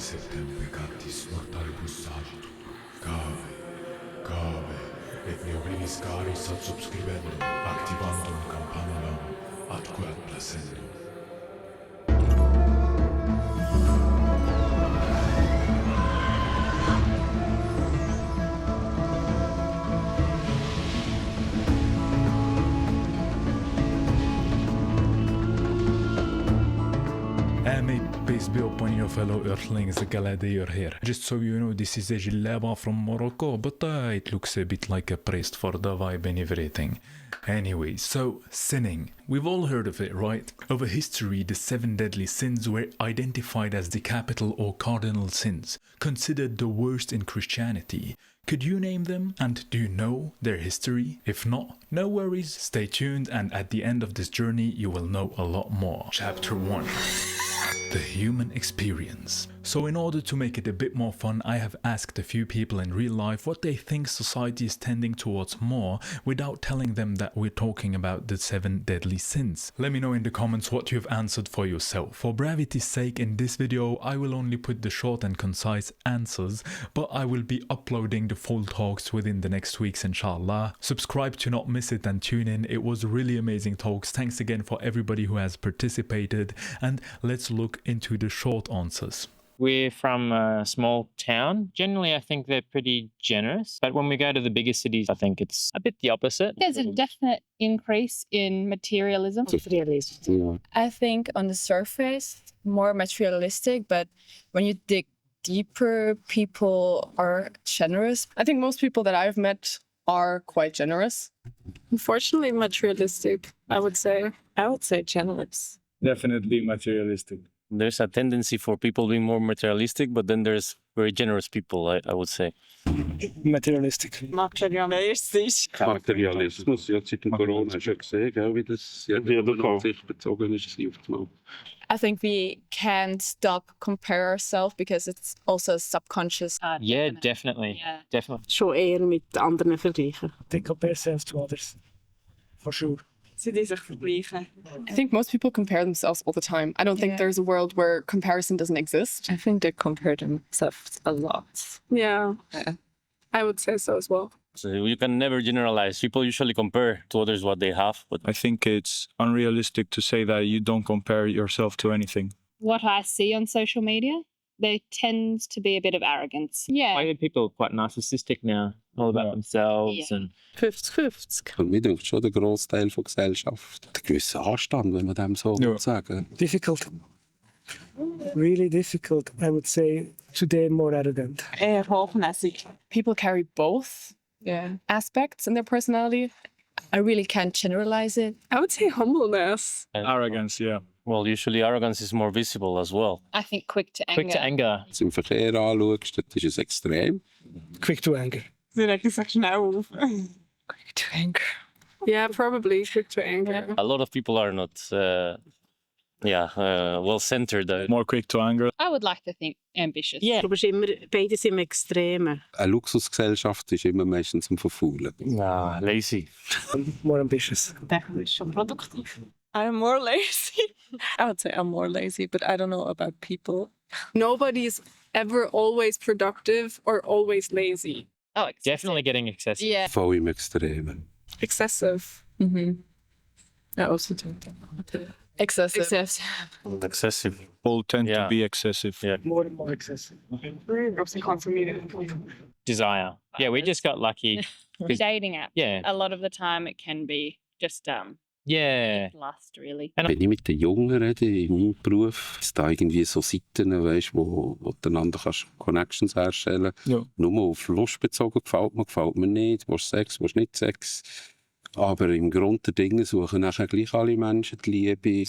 septembre cantis mortalibus sagitur. Cave, et ne oblivis caris ad subscribendum, activandum campanulum, atque ad placendum. May peace be upon your fellow earthlings, glad you're here. Just so you know, this is a jilaba from Morocco, but it looks a bit like a priest for the vibe and everything. Anyway, so sinning. We've all heard of it, right? Over history, the 7 deadly sins were identified as the capital or cardinal sins, considered the worst in Christianity. Could you name them? And do you know their history? If not, no worries, stay tuned, and at the end of this journey you will know a lot more. Chapter 1. The human experience. So in order to make it a bit more fun, I have asked a few people in real life what they think society is tending towards more without telling them that we're talking about the 7 deadly sins. Let me know in the comments what you've answered for yourself. For brevity's sake, in this video I will only put the short and concise answers, but I will be uploading the full talks within the next weeks, inshallah. Subscribe to not miss it and tune in. It was really amazing talks. Thanks again for everybody who has participated, and let's look into the short answers. We're from a small town. Generally, I think they're pretty generous. But when we go to the bigger cities, I think it's a bit the opposite. There's a definite increase in materialism. I think on the surface, more materialistic, but when you dig deeper, people are generous. I think most people that I've met are quite generous. Unfortunately, materialistic, I would say. I would say generous. Definitely materialistic. There's a tendency for people being more materialistic, but then there's very generous people, I would say. Materialistic. Materialistisch. Materialismus, ja, seit dem Corona hast du ja gesehen, gell, wie das auf sich bezogen ist, auf einmal. I think we can't stop compare ourselves because it's also subconscious. Yeah, definitely. Yeah. Definitely. Schon eher mit anderen vergleichen. They compare themselves to others, for sure. Sie die sich vergleichen. I think most people compare themselves all the time. I don't think there's a world where comparison doesn't exist. I think they compare themselves a lot. Yeah, I would say so as well. So you can never generalize. People usually compare to others what they have, but I think it's unrealistic to say that you don't compare yourself to anything. What I see on social media, there tends to be a bit of arrogance. Yeah. I hear people quite narcissistic now, all about themselves and 50-50. Und mir denkt schon der Grossteil der Gesellschaft. Ein gewisser Anstand, wenn man dem so sagen. Difficult. Really difficult, I would say. Today more arrogant. Eher hochnäsig. People carry both aspects in their personality. I really can't generalize it. I would say humbleness. Arrogance, yeah. well, usually arrogance is more visible as well. I think quick to anger. Quick to anger. Wenn du im Verkehr anschaust, das ist es extrem. Quick to anger. Sie regen sich schnell auf. Quick to anger. Yeah, probably quick to anger. A lot of people are not, well-centered. More quick to anger. I would like to think ambitious. Yeah. Aber es ist immer, beide sind im Extremen. Eine Luxusgesellschaft ist immer meistens zum Verfaulen. Nah, lazy. More ambitious. Technisch schon produktiv. I'm more lazy. I would say I'm more lazy, but I don't know about people. Nobody's ever always productive or always lazy. Oh, excessive. Definitely getting excessive. Yeah. Voll im Extremen. Excessive. I also think that. Excessive. Excessive. All tend Yeah. to be excessive. Yeah. More and more excessive. Desire. Yeah, we just got lucky. Dating app. Yeah. A lot of the time it can be just Yeah. lust, really. Wenn ich mit den Jungen rede, in meinem Beruf, ist da irgendwie so Seiten, weißt, wo du einander kannst Connections herstellen kannst. Ja. Nur auf Lust bezogen, gefällt mir nicht, willst du Sex, willst du nicht Sex. Aber im Grund der Dinge suchen nachher gleich alle Menschen die Liebe.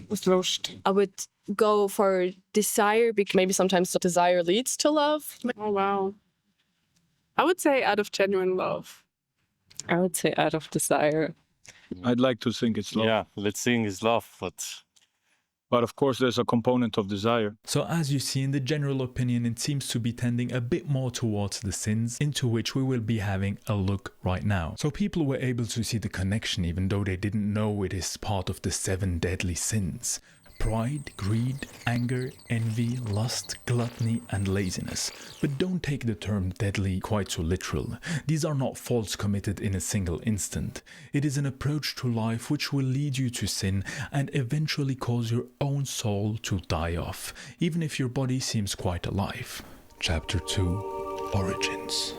With Lust. I would go for desire because Maybe sometimes the desire leads to love. Oh, wow. I would say out of genuine love. I would say out of desire. I'd like to think it's love. Yeah, let's sing is love, But of course there's a component of desire. So as you see, in the general opinion, it seems to be tending a bit more towards the sins, into which we will be having a look right now. So people were able to see the connection even though they didn't know it is part of the 7 deadly sins. pride, greed, anger, envy, lust, gluttony, and laziness. But don't take the term deadly quite so literal. These are not faults committed in a single instant. It is an approach to life which will lead you to sin and eventually cause your own soul to die off, even if your body seems quite alive. Chapter 2: Origins.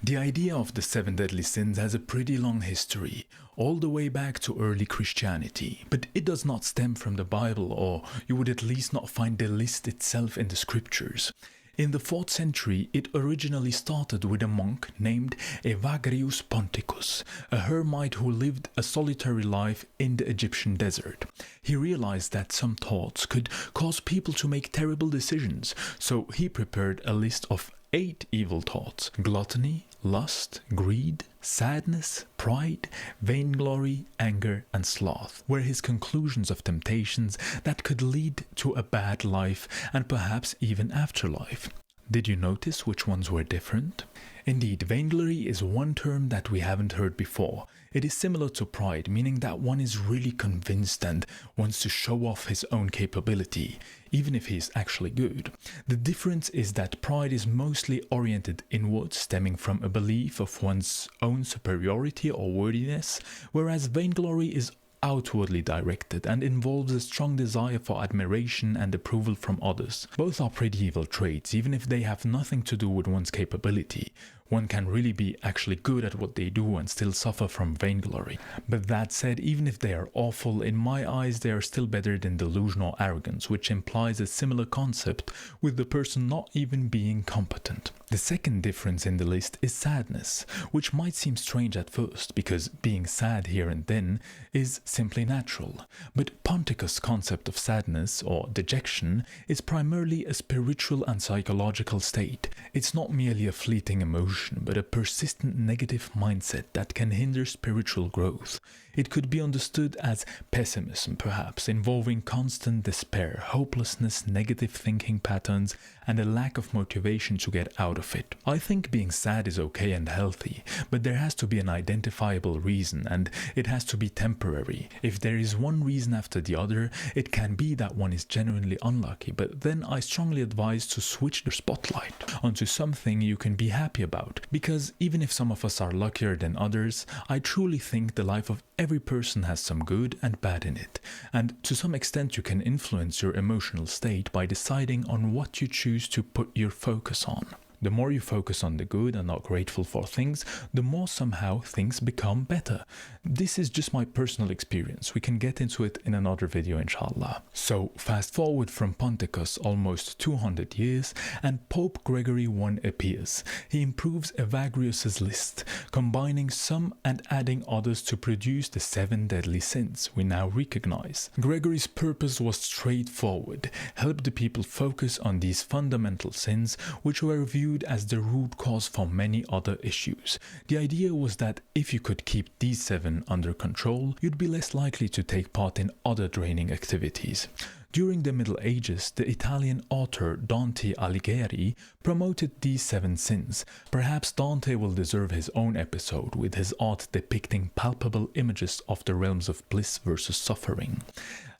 The idea of the 7 deadly sins has a pretty long history, all the way back to early Christianity, but it does not stem from the Bible, or you would at least not find the list itself in the scriptures. In the 4th century, it originally started with a monk named Evagrius Ponticus, a hermit who lived a solitary life in the Egyptian desert. He realized that some thoughts could cause people to make terrible decisions, so he prepared a list of 8 evil thoughts: gluttony, lust, greed, sadness, pride, vainglory, anger, and sloth, were his conclusions of temptations that could lead to a bad life and perhaps even afterlife. Did you notice which ones were different? Indeed, vainglory is one term that we haven't heard before. It is similar to pride, meaning that one is really convinced and wants to show off his own capability, even if he is actually good. The difference is that pride is mostly oriented inward, stemming from a belief of one's own superiority or worthiness, whereas vainglory is outwardly directed and involves a strong desire for admiration and approval from others. Both are pretty evil traits, even if they have nothing to do with one's capability. One can really be actually good at what they do and still suffer from vainglory. But that said, even if they are awful, in my eyes they are still better than delusional arrogance, which implies a similar concept with the person not even being competent. The second difference in the list is sadness, which might seem strange at first, because being sad here and then is simply natural. But Ponticus' concept of sadness, or dejection, is primarily a spiritual and psychological state. It's not merely a fleeting emotion, but a persistent negative mindset that can hinder spiritual growth. It could be understood as pessimism, perhaps, involving constant despair, hopelessness, negative thinking patterns, and a lack of motivation to get out of it. I think being sad is okay and healthy, but there has to be an identifiable reason, and it has to be temporary. If there is one reason after the other, it can be that one is genuinely unlucky, but then I strongly advise to switch the spotlight onto something you can be happy about, because even if some of us are luckier than others, I truly think the life of every person has some good and bad in it, and to some extent you can influence your emotional state by deciding on what you choose to put your focus on. The more you focus on the good and are grateful for things, the more somehow things become better. This is just my personal experience. We can get into it in another video, inshallah. So, fast forward from Ponticus almost 200 years, and Pope Gregory I appears. He improves Evagrius' list, combining some and adding others to produce the 7 deadly sins we now recognize. Gregory's purpose was straightforward: help the people focus on these fundamental sins, which were viewed as the root cause for many other issues. The idea was that if you could keep these 7 under control, you'd be less likely to take part in other draining activities. During the Middle Ages, the Italian author Dante Alighieri promoted these 7 sins. Perhaps Dante will deserve his own episode, with his art depicting palpable images of the realms of bliss versus suffering.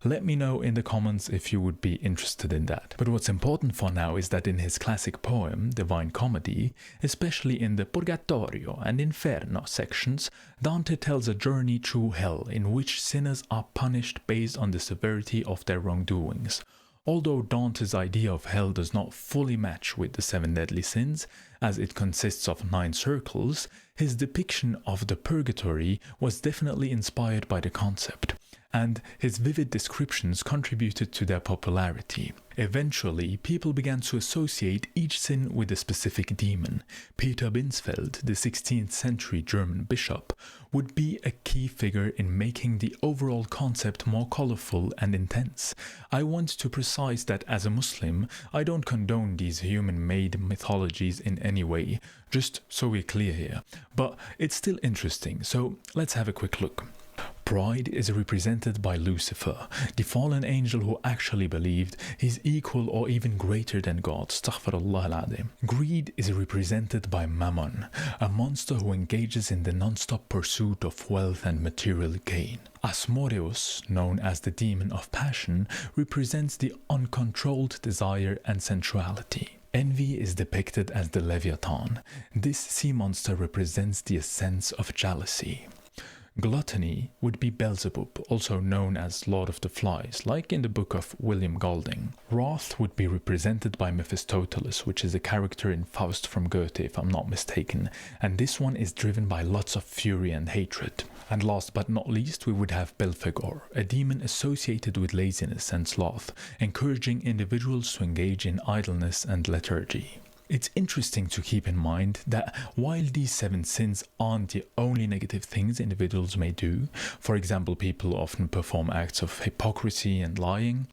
Let me know in the comments if you would be interested in that. But what's important for now is that in his classic poem, Divine Comedy, especially in the Purgatorio and Inferno sections, Dante tells a journey through hell in which sinners are punished based on the severity of their wrongdoings. Although Dante's idea of hell does not fully match with the 7 deadly sins, as it consists of 9 circles, his depiction of the purgatory was definitely inspired by the concept, and his vivid descriptions contributed to their popularity. Eventually, people began to associate each sin with a specific demon. Peter Binsfeld, the 16th century German bishop, would be a key figure in making the overall concept more colorful and intense. I want to precise that as a Muslim, I don't condone these human-made mythologies in any way, just so we're clear here. But it's still interesting, so let's have a quick look. Pride is represented by Lucifer, the fallen angel who actually believed he's equal or even greater than God. Astaghfirullah al-Azim. Greed is represented by Mammon, a monster who engages in the non-stop pursuit of wealth and material gain. Asmodeus, known as the demon of passion, represents the uncontrolled desire and sensuality. Envy is depicted as the Leviathan. This sea monster represents the essence of jealousy. Gluttony would be Beelzebub, also known as Lord of the Flies, like in the book of William Golding. Wrath would be represented by Mephistopheles, which is a character in Faust from Goethe, if I'm not mistaken, and this one is driven by lots of fury and hatred. And last but not least, we would have Belphegor, a demon associated with laziness and sloth, encouraging individuals to engage in idleness and lethargy. It's interesting to keep in mind that while these 7 sins aren't the only negative things individuals may do, for example, people often perform acts of hypocrisy and lying,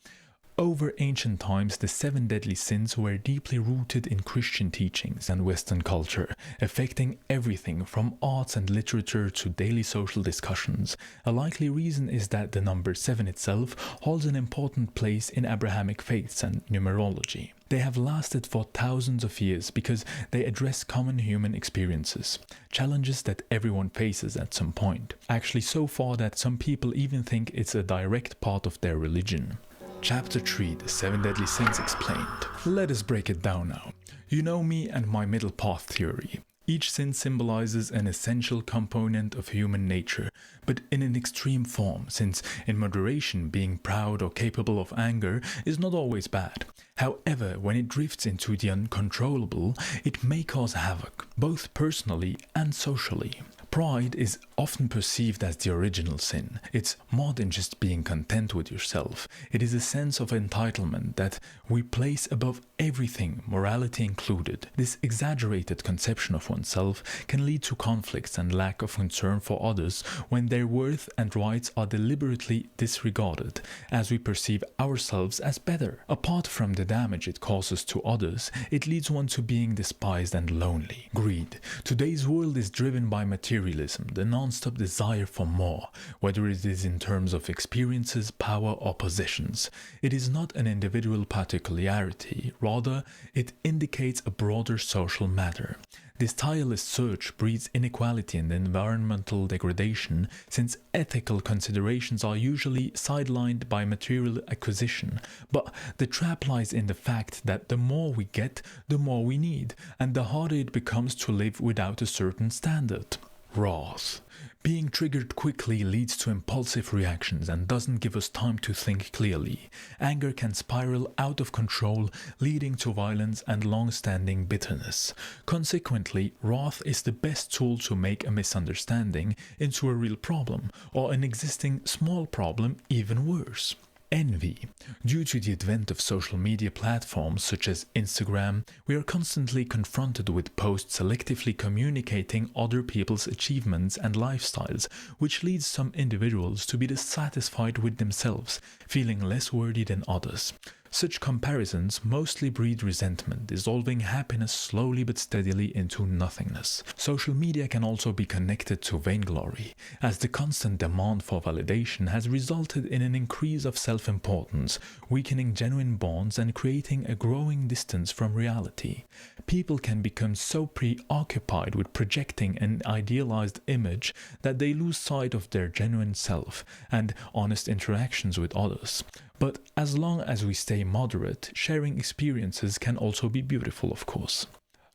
over ancient times the 7 deadly sins were deeply rooted in Christian teachings and Western culture, affecting everything from arts and literature to daily social discussions. A likely reason is that the number 7 itself holds an important place in Abrahamic faiths and numerology. They have lasted for thousands of years because they address common human experiences, challenges that everyone faces at some point. Actually, so far that some people even think it's a direct part of their religion. Chapter 3, the 7 deadly sins explained. Let us break it down now. You know me and my middle path theory. Each sin symbolizes an essential component of human nature, but in an extreme form, since in moderation being proud or capable of anger is not always bad. However, when it drifts into the uncontrollable, it may cause havoc, both personally and socially. Pride is often perceived as the original sin. It's more than just being content with yourself. It is a sense of entitlement that we place above everything, morality included. This exaggerated conception of oneself can lead to conflicts and lack of concern for others when their worth and rights are deliberately disregarded, as we perceive ourselves as better. Apart from the damage it causes to others, it leads one to being despised and lonely. Greed. Today's world is driven by materialism, the non-stop desire for more, whether it is in terms of experiences, power, or possessions. It is not an individual particularity, rather, it indicates a broader social matter. This tireless search breeds inequality and environmental degradation, since ethical considerations are usually sidelined by material acquisition. But the trap lies in the fact that the more we get, the more we need, and the harder it becomes to live without a certain standard. Wrath. Being triggered quickly leads to impulsive reactions and doesn't give us time to think clearly. Anger can spiral out of control, leading to violence and long-standing bitterness. Consequently, wrath is the best tool to make a misunderstanding into a real problem, or an existing small problem even worse. Envy. Due to the advent of social media platforms such as Instagram, we are constantly confronted with posts selectively communicating other people's achievements and lifestyles, which leads some individuals to be dissatisfied with themselves, feeling less worthy than others. Such comparisons mostly breed resentment, dissolving happiness slowly but steadily into nothingness. Social media can also be connected to vainglory, as the constant demand for validation has resulted in an increase of self-importance, weakening genuine bonds and creating a growing distance from reality. People can become so preoccupied with projecting an idealized image that they lose sight of their genuine self and honest interactions with others. But as long as we stay moderate, sharing experiences can also be beautiful, of course.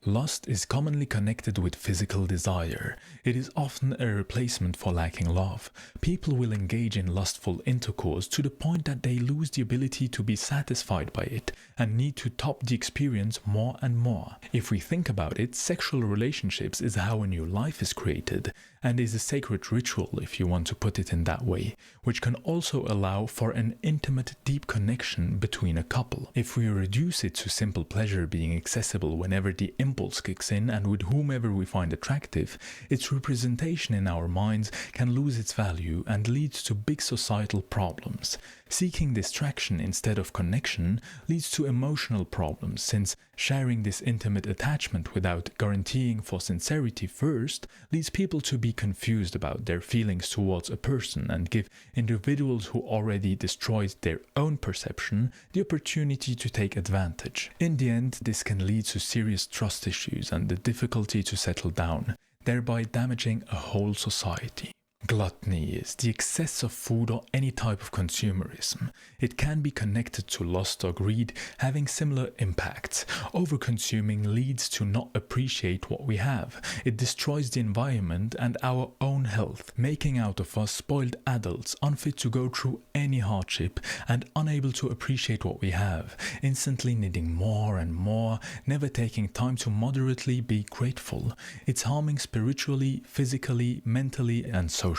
Lust is commonly connected with physical desire. It is often a replacement for lacking love. People will engage in lustful intercourse to the point that they lose the ability to be satisfied by it and need to top the experience more and more. If we think about it, sexual relationships is how a new life is created, and is a sacred ritual, if you want to put it in that way, which can also allow for an intimate, deep connection between a couple. If we reduce it to simple pleasure being accessible whenever the impulse kicks in and with whomever we find attractive, its representation in our minds can lose its value and lead to big societal problems. Seeking distraction instead of connection leads to emotional problems, since sharing this intimate attachment without guaranteeing for sincerity first leads people to be confused about their feelings towards a person and give individuals who already destroyed their own perception the opportunity to take advantage. In the end, this can lead to serious trust issues and the difficulty to settle down, thereby damaging a whole society. Gluttony is the excess of food or any type of consumerism. It can be connected to lust or greed, having similar impacts. Overconsuming leads to not appreciate what we have. It destroys the environment and our own health, making out of us spoiled adults, unfit to go through any hardship and unable to appreciate what we have, instantly needing more and more, never taking time to moderately be grateful. It's harming spiritually, physically, mentally, and socially.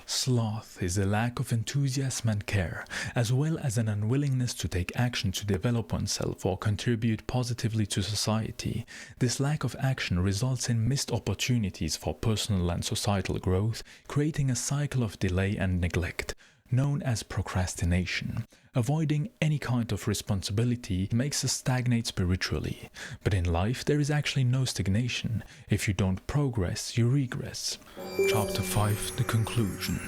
Sloth is a lack of enthusiasm and care, as well as an unwillingness to take action to develop oneself or contribute positively to society. This lack of action results in missed opportunities for personal and societal growth, creating a cycle of delay and neglect, known as procrastination. Avoiding any kind of responsibility makes us stagnate spiritually. But in life, there is actually no stagnation. If you don't progress, you regress. Chapter 5, the conclusion.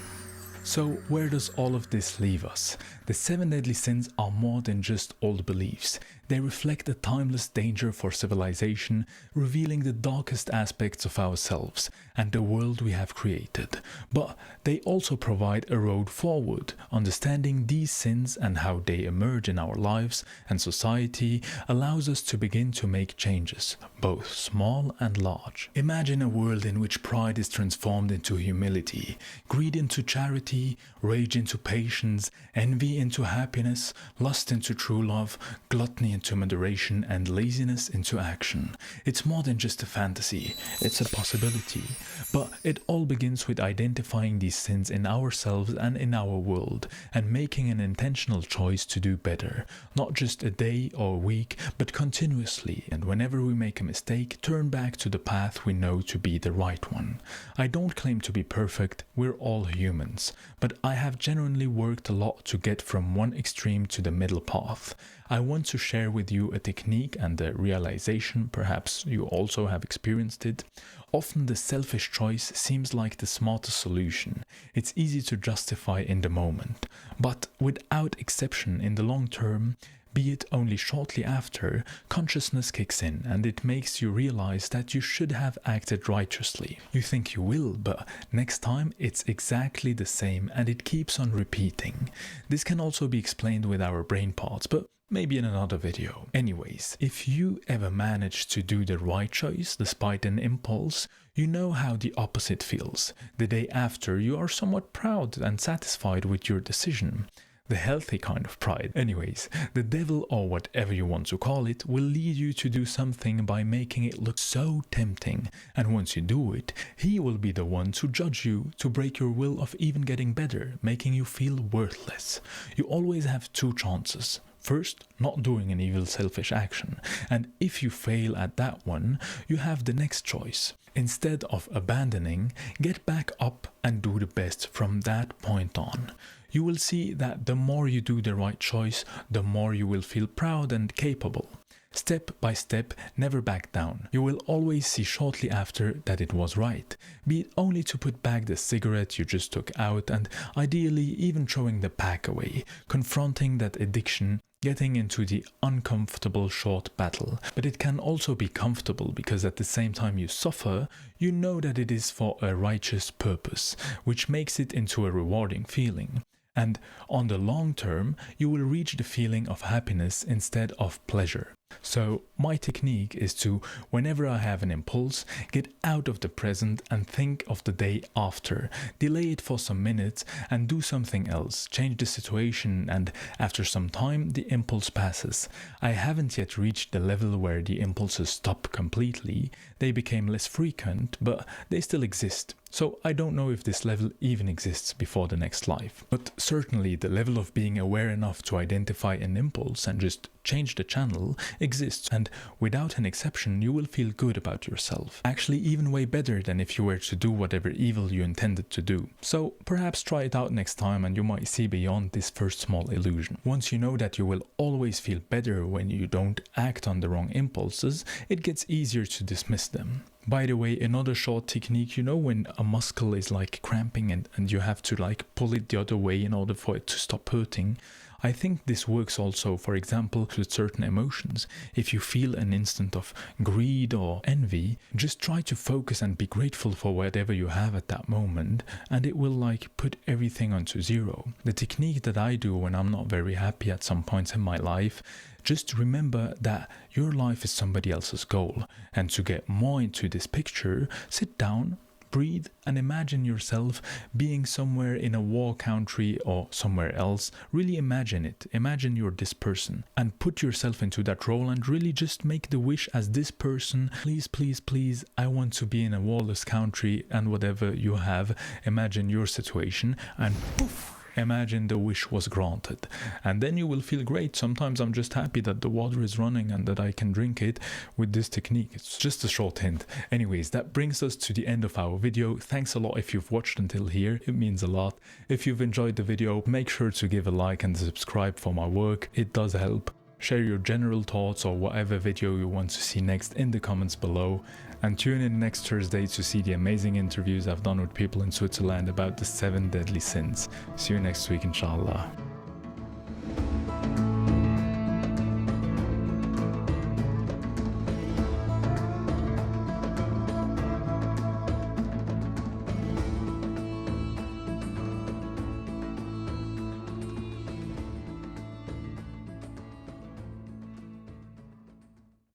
So, where does all of this leave us? The 7 deadly sins are more than just old beliefs. They reflect a timeless danger for civilization, revealing the darkest aspects of ourselves and the world we have created. But they also provide a road forward. Understanding these sins and how they emerge in our lives and society allows us to begin to make changes, both small and large. Imagine a world in which pride is transformed into humility, greed into charity, rage into patience, envy into happiness, lust into true love, gluttony into moderation, and laziness into action. It's more than just a fantasy, it's a possibility. But it all begins with identifying these sins in ourselves and in our world, and making an intentional choice to do better. Not just a day or a week, but continuously, and whenever we make a mistake, turn back to the path we know to be the right one. I don't claim to be perfect, we're all humans, but I have genuinely worked a lot to get from one extreme to the middle path. I want to share with you a technique and a realization, perhaps you also have experienced it. Often the selfish choice seems like the smartest solution. It's easy to justify in the moment, but without exception in the long term, be it only shortly after, consciousness kicks in and it makes you realize that you should have acted righteously. You think you will, but next time it's exactly the same and it keeps on repeating. This can also be explained with our brain parts, but maybe in another video. Anyways, if you ever manage to do the right choice despite an impulse, you know how the opposite feels. The day after, you are somewhat proud and satisfied with your decision. The healthy kind of pride. Anyways, the devil, or whatever you want to call it, will lead you to do something by making it look so tempting. And once you do it, he will be the one to judge you, to break your will of even getting better, making you feel worthless. You always have 2 chances. First, not doing an evil selfish action, and if you fail at that one, you have the next choice. Instead of abandoning, get back up and do the best from that point on. You will see that the more you do the right choice, the more you will feel proud and capable. Step by step, never back down. You will always see shortly after that it was right, be it only to put back the cigarette you just took out and ideally even throwing the pack away, confronting that addiction, getting into the uncomfortable short battle. But it can also be comfortable because at the same time you suffer, you know that it is for a righteous purpose, which makes it into a rewarding feeling. And on the long term, you will reach the feeling of happiness instead of pleasure. So my technique is to, whenever I have an impulse, get out of the present and think of the day after, delay it for some minutes and do something else, change the situation, and after some time the impulse passes. I haven't yet reached the level where the impulses stop completely. They became less frequent, but they still exist. So I don't know if this level even exists before the next life. But certainly the level of being aware enough to identify an impulse and just change the channel exists, and without an exception you will feel good about yourself. Actually even way better than if you were to do whatever evil you intended to do. So perhaps try it out next time and you might see beyond this first small illusion. Once you know that you will always feel better when you don't act on the wrong impulses, it gets easier to dismiss them. By the way, another short technique, you know when a muscle is like cramping and you have to like pull it the other way in order for it to stop hurting? I think this works also, for example, with certain emotions. If you feel an instant of greed or envy, just try to focus and be grateful for whatever you have at that moment, and it will like put everything onto zero. The technique that I do when I'm not very happy at some points in my life, just remember that your life is somebody else's goal, and to get more into this picture, sit down, breathe, and imagine yourself being somewhere in a war country or somewhere else. Really imagine it. Imagine you're this person and put yourself into that role and really just make the wish as this person. Please, please, please, I want to be in a warless country, and whatever you have, imagine your situation and poof! Imagine the wish was granted, and then you will feel great. Sometimes I'm just happy that the water is running and that I can drink it with this technique. It's just a short hint. Anyways, that brings us to the end of our video. Thanks a lot if you've watched until here. It means a lot. If you've enjoyed the video, make sure to give a like and subscribe for my work. It does help. Share your general thoughts or whatever video you want to see next in the comments below, and tune in next Thursday to see the amazing interviews I've done with people in Switzerland about the 7 deadly sins. See you next week, inshallah.